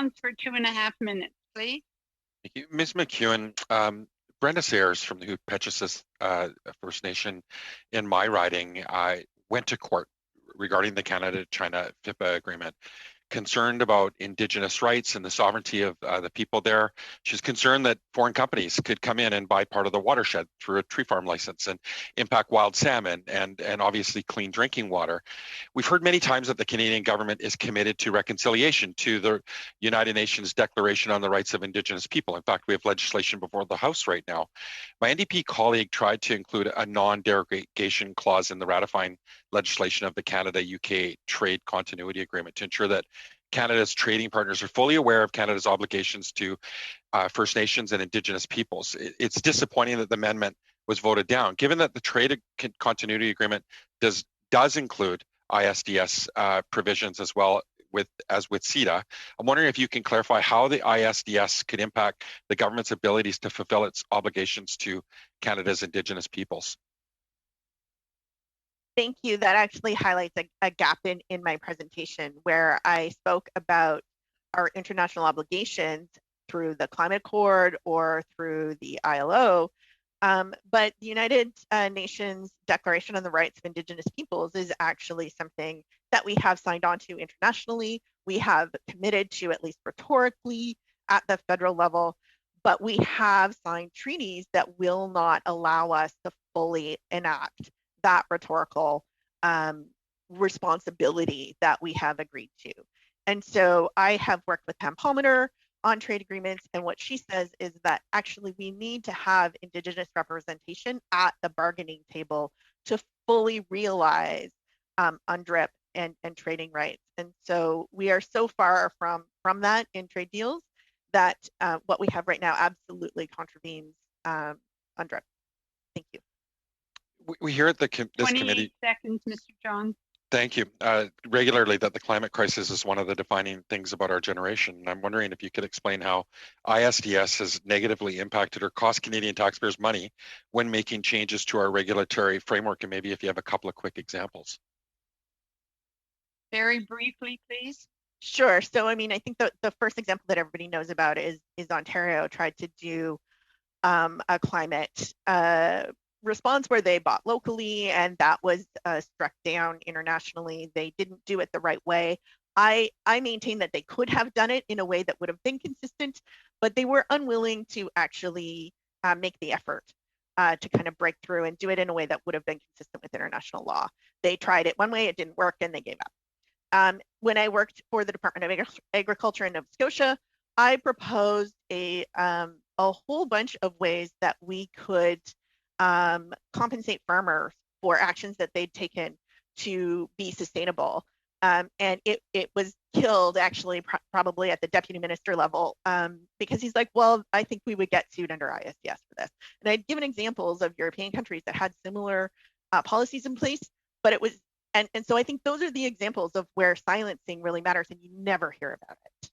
Johns for 2.5 minutes, please. Thank you. Ms. MacEwen, Brenda Sayers from the Pechesis First Nation in my riding went to court regarding the Canada-China FIPA agreement, concerned about Indigenous rights and the sovereignty of the people there. She's concerned that foreign companies could come in and buy part of the watershed through a tree farm license and impact wild salmon and obviously clean drinking water. We've heard many times that the Canadian government is committed to reconciliation, to the United Nations Declaration on the Rights of Indigenous People. In fact, we have legislation before the House right now. My NDP colleague tried to include a non-derogation clause in the ratifying legislation of the Canada-UK Trade Continuity Agreement to ensure that Canada's trading partners are fully aware of Canada's obligations to First Nations and Indigenous peoples. It's disappointing that the amendment was voted down, given that the Trade Continuity Agreement does include ISDS provisions as well as with CITA. I'm wondering if you can clarify how the ISDS could impact the government's abilities to fulfill its obligations to Canada's Indigenous peoples. Thank you. That actually highlights a gap in my presentation where I spoke about our international obligations through the Climate Accord or through the ILO. But the United Nations Declaration on the Rights of Indigenous Peoples is actually something that we have signed on to internationally. We have committed to, at least rhetorically, at the federal level, but we have signed treaties that will not allow us to fully enact that rhetorical responsibility that we have agreed to. And so I have worked with Pam Palmer on trade agreements, and what she says is that actually we need to have Indigenous representation at the bargaining table to fully realize UNDRIP and trading rights. And so we are so far from that in trade deals that what we have right now absolutely contravenes UNDRIP. Thank you. We hear at this 28 committee. seconds, Mr. Johns. Thank you. Regularly that the climate crisis is one of the defining things about our generation. And I'm wondering if you could explain how ISDS has negatively impacted or cost Canadian taxpayers money when making changes to our regulatory framework, and maybe if you have a couple of quick examples. Very briefly, please. Sure. So, I mean, I think the first example that everybody knows about is Ontario tried to do a climate response where they bought locally, and that was struck down internationally. They didn't do it the right way. I maintain that they could have done it in a way that would have been consistent, but they were unwilling to actually make the effort to kind of break through and do it in a way that would have been consistent with international law. They tried it one way, it didn't work, and they gave up. When I worked for the Department of Agriculture in Nova Scotia, I proposed a whole bunch of ways that we could compensate farmers for actions that they'd taken to be sustainable. And it was killed actually probably at the deputy minister level because he's like, well, I think we would get sued under ISDS for this. And I'd given examples of European countries that had similar policies in place, but it was, and so I think those are the examples of where silencing really matters and you never hear about it.